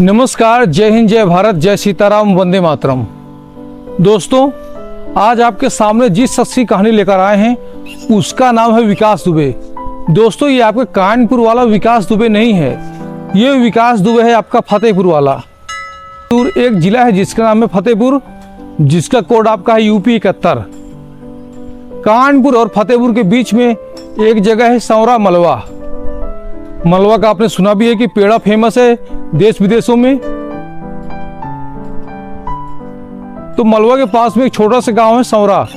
नमस्कार, जय हिंद, जय भारत, जय सीताराम, वंदे मातरम। दोस्तों, आज आपके सामने जिस शख्स की कहानी लेकर आए हैं उसका नाम है विकास दुबे। दोस्तों, ये आपके कानपुर वाला विकास दुबे नहीं है, ये विकास दुबे है आपका फतेहपुर वाला। एक जिला है जिसका नाम है फतेहपुर, जिसका कोड आपका है यूपी 71। कानपुर और फतेहपुर के बीच में एक जगह है सौरा मलवा। मलवा का आपने सुना भी है कि पेड़ा फेमस है देश विदेशों में। तो मलवा के पास में एक छोटा सा गांव है सौरा।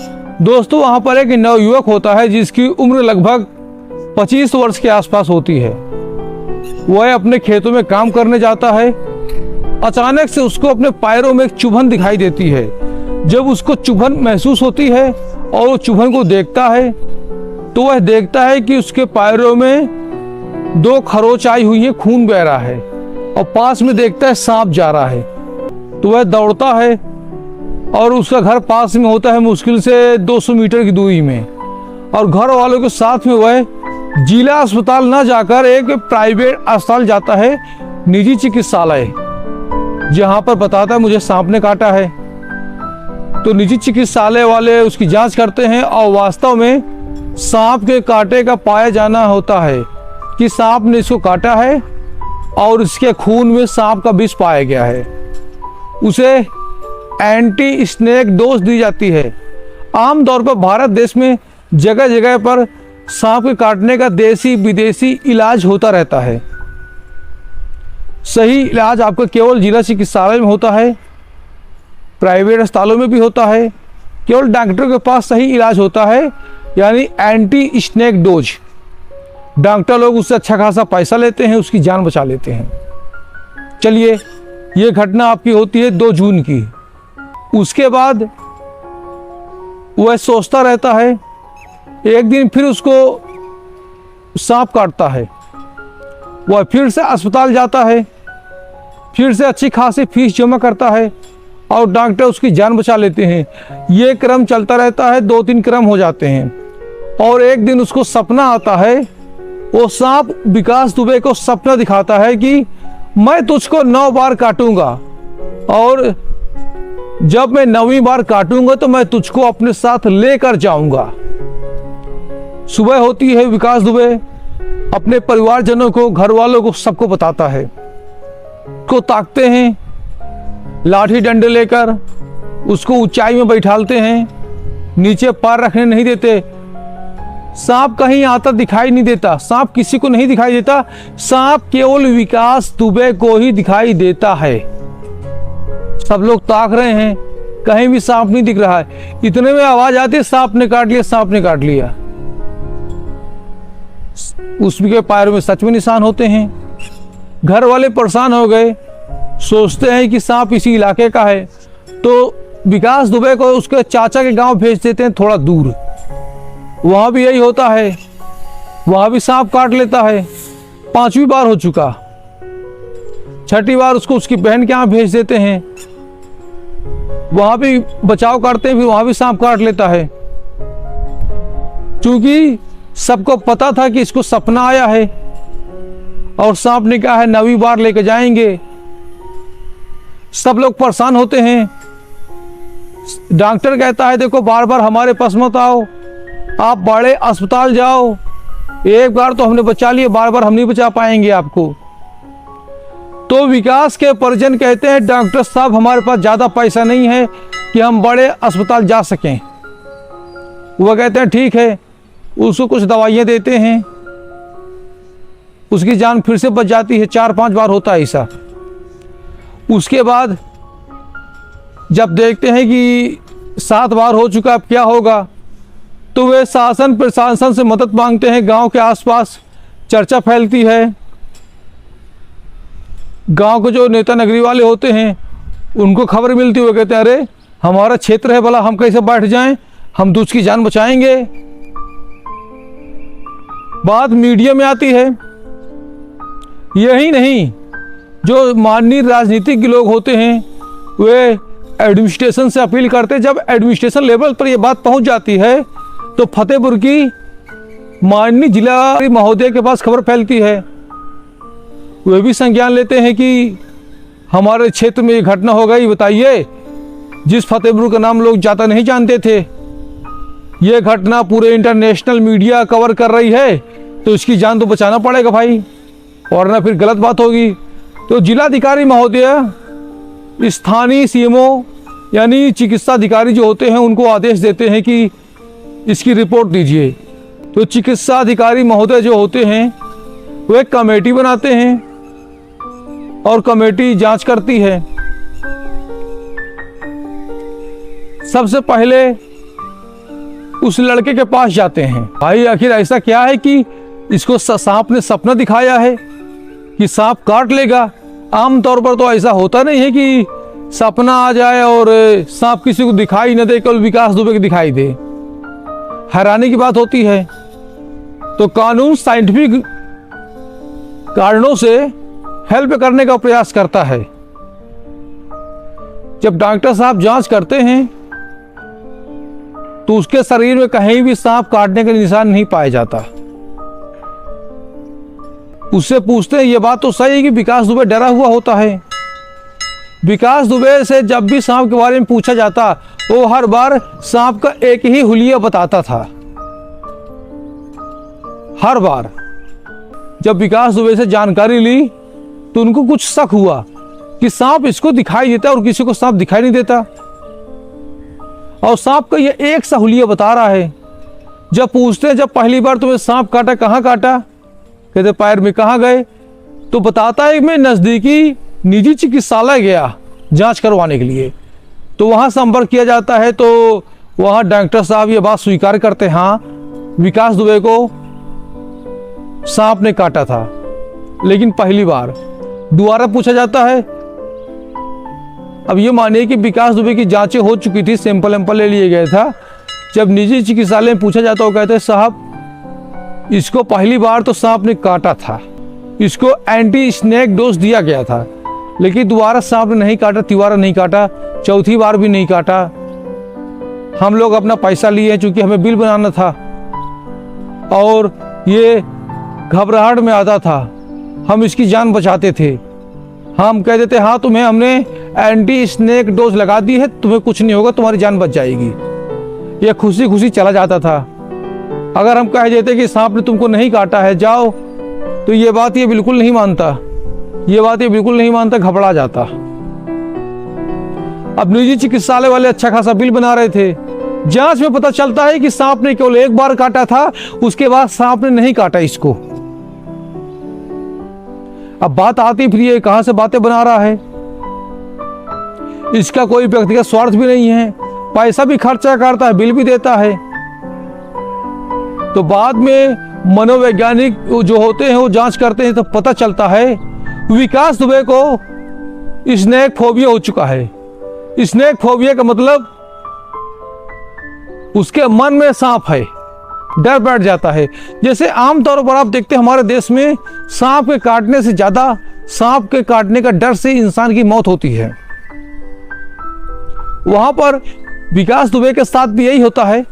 दोस्तों, वहां पर एक नवयुवक होता है जिसकी उम्र लगभग 25 वर्ष के आसपास होती है। वह अपने खेतों में काम करने जाता है। अचानक से उसको अपने पैरों में एक चुभन दिखाई देती है। जब उसको चुभन महसूस होती है और वो चुभन को देखता है तो वह देखता है कि उसके पैरों में 2 खरोच आई हुई है, खून बह रहा है और पास में देखता है सांप जा रहा है। तो वह दौड़ता है और उसका घर पास में होता है, मुश्किल से 200 मीटर की दूरी में। और घर वालों के साथ में वह जिला अस्पताल न जाकर एक प्राइवेट अस्पताल जाता है, निजी चिकित्सालय, जहां पर बताता है मुझे सांप ने काटा है। तो निजी चिकित्सालय वाले उसकी जांच करते हैं और वास्तव में सांप के कांटे का पाया जाना होता है कि सांप ने इसको काटा है और इसके खून में सांप का विष पाया गया है। उसे एंटी स्नेक डोज दी जाती है। आमतौर पर भारत देश में जगह जगह पर सांप के काटने का देसी विदेशी इलाज होता रहता है। सही इलाज आपका केवल जिला चिकित्सालय में होता है, प्राइवेट अस्पतालों में भी होता है। केवल डॉक्टर के पास सही इलाज होता है, यानी एंटी स्नेक डोज। डॉक्टर लोग उससे अच्छा खासा पैसा लेते हैं, उसकी जान बचा लेते हैं। चलिए, ये घटना आपकी होती है 2 जून की। उसके बाद वह सोचता रहता है। एक दिन फिर उसको सांप काटता है। वह फिर से अस्पताल जाता है, फिर से अच्छी खासी फीस जमा करता है और डॉक्टर उसकी जान बचा लेते हैं। ये क्रम चलता रहता है, 2-3 क्रम हो जाते हैं। और एक दिन उसको सपना आता है। वो सांप विकास दुबे को सपना दिखाता है कि मैं तुझको 9 बार काटूंगा और जब मैं 9वीं बार काटूंगा तो मैं तुझको अपने साथ लेकर जाऊंगा। सुबह होती है, विकास दुबे अपने परिवारजनों को, घर वालों को, सबको बताता है। को ताकते हैं, लाठी डंडे लेकर उसको ऊंचाई में बैठालते हैं, नीचे पैर रखने नहीं देते। सांप कहीं आता दिखाई नहीं देता, सांप किसी को नहीं दिखाई देता, सांप केवल विकास दुबे को ही दिखाई देता है। सब लोग ताक रहे हैं, कहीं भी सांप नहीं दिख रहा है। इतने में आवाज आती है, सांप ने काट लिया, सांप ने काट लिया। उसके पैरों में सच में निशान होते हैं। घर वाले परेशान हो गए, सोचते हैं कि सांप इसी इलाके का है। तो विकास दुबे को उसके चाचा के गांव भेज देते हैं, थोड़ा दूर। वहां भी यही होता है, वहां भी सांप काट लेता है। 5वीं बार हो चुका। 6ठी बार उसको उसकी बहन के यहाँ भेज देते हैं, वहां भी बचाव करते हैं, फिर वहां भी सांप काट लेता है। क्योंकि सबको पता था कि इसको सपना आया है और सांप ने कहा है 9वीं बार लेके जाएंगे। सब लोग परेशान होते हैं। डॉक्टर कहता है देखो, बार बार हमारे पास मत आओ, आप बड़े अस्पताल जाओ। एक बार तो हमने बचा लिए, बार बार हम नहीं बचा पाएंगे आपको। तो विकास के परिजन कहते हैं डॉक्टर साहब, हमारे पास ज़्यादा पैसा नहीं है कि हम बड़े अस्पताल जा सकें। वह कहते हैं ठीक है, उसको कुछ दवाइयाँ देते हैं, उसकी जान फिर से बच जाती है। 4-5 बार होता है ऐसा। उसके बाद जब देखते हैं कि 7 बार हो चुका, अब क्या होगा, तो वे शासन प्रशासन से मदद मांगते हैं। गांव के आसपास चर्चा फैलती है। गांव के जो नेता नगरी वाले होते हैं उनको खबर मिलती है। वो कहते हैं अरे हमारा क्षेत्र है, भला हम कैसे बैठ जाएं, हम तो उसकी जान बचाएंगे। बात मीडिया में आती है। यही नहीं, जो माननीय राजनीतिक लोग होते हैं वे एडमिनिस्ट्रेशन से अपील करते हैं। जब एडमिनिस्ट्रेशन लेवल पर यह बात पहुंच जाती है तो फतेहपुर की माननीय जिला महोदय के पास खबर फैलती है। वे भी संज्ञान लेते हैं कि हमारे क्षेत्र में ये घटना हो गई, बताइए, जिस फतेहपुर का नाम लोग ज़्यादा नहीं जानते थे, ये घटना पूरे इंटरनेशनल मीडिया कवर कर रही है, तो इसकी जान तो बचाना पड़ेगा भाई, और ना फिर गलत बात होगी। तो जिलाधिकारी महोदय स्थानीय सीएमओ यानी चिकित्सा अधिकारी जो होते हैं उनको आदेश देते हैं कि इसकी रिपोर्ट दीजिए। तो चिकित्सा अधिकारी महोदय जो होते हैं वो एक कमेटी बनाते हैं और कमेटी जांच करती है। सबसे पहले उस लड़के के पास जाते हैं, भाई आखिर ऐसा क्या है कि इसको सांप ने सपना दिखाया है कि सांप काट लेगा। आमतौर पर तो ऐसा होता नहीं है कि सपना आ जाए और सांप किसी को दिखाई न दे, केवल विकास दुबे को दिखाई दे। हैरानी की बात होती है। तो कानून साइंटिफिक कारणों से हेल्प करने का प्रयास करता है। जब डॉक्टर साहब जांच करते हैं तो उसके शरीर में कहीं भी सांप काटने का निशान नहीं पाया जाता। उससे पूछते हैं, ये बात तो सही है कि विकास दुबे डरा हुआ होता है। विकास दुबे से जब भी सांप के बारे में पूछा जाता, वो हर बार सांप का एक ही हुलिया बताता था। हर बार जब विकास दुबे से जानकारी ली तो उनको कुछ शक हुआ कि सांप इसको दिखाई देता है और किसी को सांप दिखाई नहीं देता, और सांप का ये एक सा हुलिया बता रहा है। जब पूछते हैं, जब पहली बार तुम्हें सांप काटा, कहाँ काटा? कहते पैर में। कहाँ गए? तो बताता है मैं नज़दीकी निजी चिकित्सालय गया जांच करवाने के लिए। तो वहाँ संपर्क किया जाता है, तो वहाँ डॉक्टर साहब ये बात स्वीकार करते हैं, हाँ विकास दुबे को सांप ने काटा था। लेकिन पहली बार दोबारा पूछा जाता है। अब ये मानिए कि विकास दुबे की जांचें हो चुकी थी, सैंपल ले लिए गया था। जब निजी चिकित्सालय में पूछा जाता, वो कहते हैं साहब इसको पहली बार तो सांप ने काटा था, इसको एंटी स्नेक डोज दिया गया था, लेकिन दोबारा सांप ने नहीं काटा, तिबारा नहीं काटा, चौथी बार भी नहीं काटा। हम लोग अपना पैसा लिए चूंकि हमें बिल बनाना था और ये घबराहट में आता था, हम इसकी जान बचाते थे। हम कह देते हाँ तुम्हें हमने एंटी स्नेक डोज लगा दी है, तुम्हें कुछ नहीं होगा, तुम्हारी जान बच जाएगी। ये खुशी खुशी चला जाता था। अगर हम कह देते कि सांप ने तुमको नहीं काटा है, जाओ, तो ये बात ये बिल्कुल नहीं मानता, ये बात ये बिल्कुल नहीं मानता, घबरा जाता। अब निजी चिकित्सालय वाले अच्छा खासा बिल बना रहे थे। जांच में पता चलता है कि सांप ने केवल एक बार काटा था, उसके बाद सांप ने नहीं काटा इसको। अब बात आती फिर ये कहां से बातें बना रहा है। इसका कोई व्यक्तिगत स्वार्थ भी नहीं है, पैसा भी खर्चा करता है, बिल भी देता है। तो बाद में मनोवैज्ञानिक जो होते हैं वो जांच करते हैं, तो पता चलता है विकास दुबे को स्नेक फोबिया हो चुका है। स्नेक फोबिया का मतलब उसके मन में सांप है, डर बैठ जाता है। जैसे आमतौर पर आप देखते हैं हमारे देश में सांप के काटने से ज्यादा सांप के काटने का डर से इंसान की मौत होती है। वहां पर विकास दुबे के साथ भी यही होता है।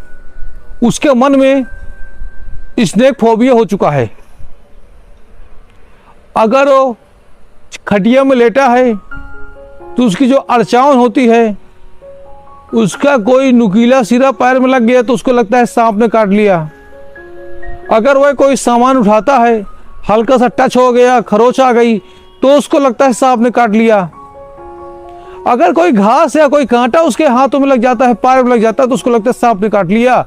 उसके मन में स्नेक फोबिया हो चुका है। अगर वो खटिया में लेटा है तो उसकी जो अड़चावन होती है, उसका कोई नुकीला सिरा पैर में लग गया तो उसको लगता है सांप ने काट लिया। अगर वह कोई सामान उठाता है, हल्का सा टच हो गया, खरोच आ गई, तो उसको लगता है सांप ने काट लिया। अगर कोई घास या कोई कांटा उसके हाथों में लग जाता है, पैर में लग जाता है, तो उसको लगता है सांप ने काट लिया।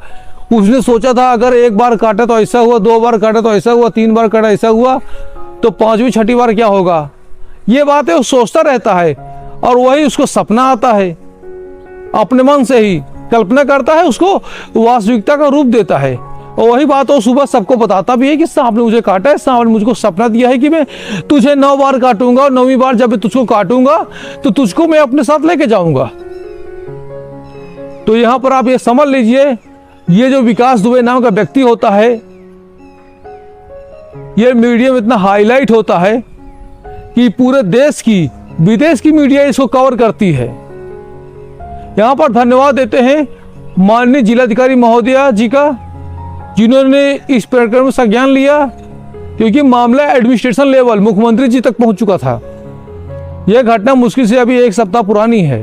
उसने सोचा था अगर एक बार काटा तो ऐसा हुआ, दो बार काटा तो ऐसा हुआ, तीन बार काटा ऐसा हुआ, तो पांचवी छठी बार क्या होगा। ये बातें वो सोचता रहता है और वही उसको सपना आता है, अपने मन से ही कल्पना करता है, उसको वास्तविकता का रूप देता है। और वही बात वो सुबह सबको बताता भी है कि सांप ने मुझे काटा है, सांप ने मुझको सपना दिया है कि मैं तुझे 9 बार काटूंगा और 9वीं बार जब मैं तुझको काटूंगा तो तुझको मैं अपने साथ लेके जाऊंगा। तो यहां पर आप ये समझ लीजिए, ये जो विकास दुबे नाम का व्यक्ति होता है, ये मीडिया में इतना हाईलाइट होता है कि पूरे देश की विदेश की मीडिया इसको कवर करती है। यहां पर धन्यवाद देते हैं माननीय जिलाधिकारी महोदया जी का, जिन्होंने इस प्रकरण में संज्ञान लिया, क्योंकि मामला एडमिनिस्ट्रेशन लेवल मुख्यमंत्री जी तक पहुंच चुका था। यह घटना मुश्किल से अभी 1 सप्ताह पुरानी है।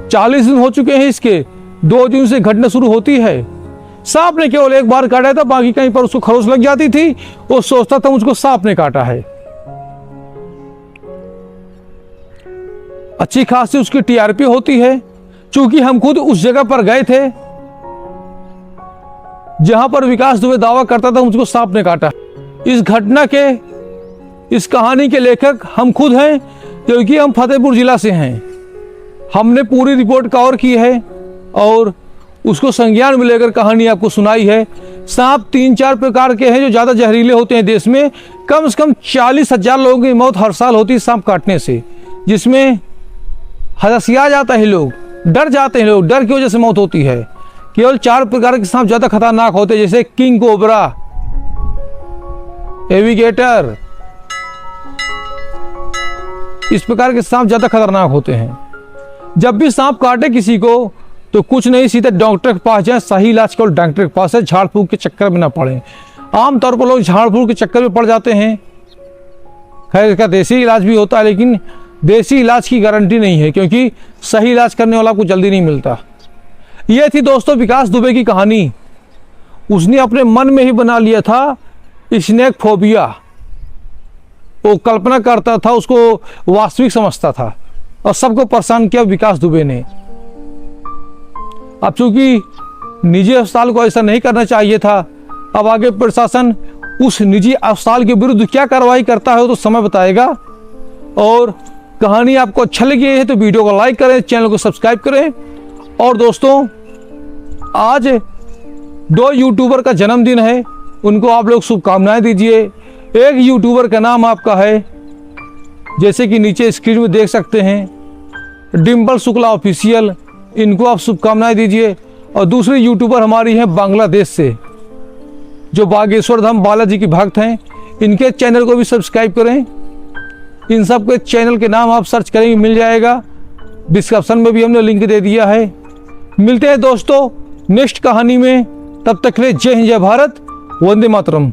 40 दिन हो चुके हैं इसके। 2 जून से घटना शुरू होती है। सांप ने केवल एक बार काटा था, बाकी कहीं पर उसको खरोच लग जाती थी। वो सोचता था मुझको सांप ने काटा है। अच्छी खासी उसकी टीआरपी होती है। चूंकि हम खुद उस जगह पर गए थे जहां पर विकास दुबे दावा करता था मुझको सांप ने काटा। इस घटना के, इस कहानी के लेखक हम खुद हैं, क्योंकि हम फतेहपुर जिला से हैं। हमने पूरी रिपोर्ट कवर की है और उसको संज्ञान में लेकर कहानी आपको सुनाई है। सांप 3-4 प्रकार के हैं जो ज़्यादा जहरीले होते हैं। देश में कम से कम 40,000 लोगों की मौत हर साल होती है सांप काटने से, जिसमें हदसिया जाता है, लोग डर जाते हैं, लोग डर की वजह से मौत होती है। केवल 4 प्रकार के सांप ज़्यादा खतरनाक होते हैं, जैसे किंग कोबरा, एविगेटर। इस प्रकार के सांप ज़्यादा खतरनाक होते हैं। जब भी सांप काटे किसी को तो कुछ नहीं, सीधे डॉक्टर के पास जाए। सही इलाज केवल डॉक्टर के पास है, झाड़ फूंक के चक्कर में ना पड़े। आमतौर पर लोग झाड़ फूंक के चक्कर में पड़ जाते हैं। खैर इसका देसी इलाज भी होता है, लेकिन देसी इलाज की गारंटी नहीं है, क्योंकि सही इलाज करने वाला को जल्दी नहीं मिलता। यह थी दोस्तों विकास दुबे की कहानी। उसने अपने मन में ही बना लिया था स्नेक फोबिया। वो कल्पना करता था, उसको वास्तविक समझता था और सबको परेशान किया विकास दुबे ने। अब चूंकि निजी अस्पताल को ऐसा नहीं करना चाहिए था, अब आगे प्रशासन उस निजी अस्पताल के विरुद्ध क्या कार्रवाई करता है वो तो समय बताएगा। और कहानी आपको अच्छा लगी है तो वीडियो को लाइक करें, चैनल को सब्सक्राइब करें। और दोस्तों, आज 2 यूट्यूबर का जन्मदिन है, उनको आप लोग शुभकामनाएं दीजिए। एक यूट्यूबर का नाम आपका है, जैसे कि नीचे स्क्रीन में देख सकते हैं, डिम्पल शुक्ला ऑफिशियल, इनको आप शुभकामनाएं दीजिए। और दूसरी यूट्यूबर हमारी हैं बांग्लादेश से, जो बागेश्वर धाम बालाजी की भक्त हैं। इनके चैनल को भी सब्सक्राइब करें। इन सब के चैनल के नाम आप सर्च करेंगे, मिल जाएगा। डिस्क्रिप्शन में भी हमने लिंक दे दिया है। मिलते हैं दोस्तों नेक्स्ट कहानी में, तब तक के लिए जय हिंद, जय भारत, वंदे मातरम।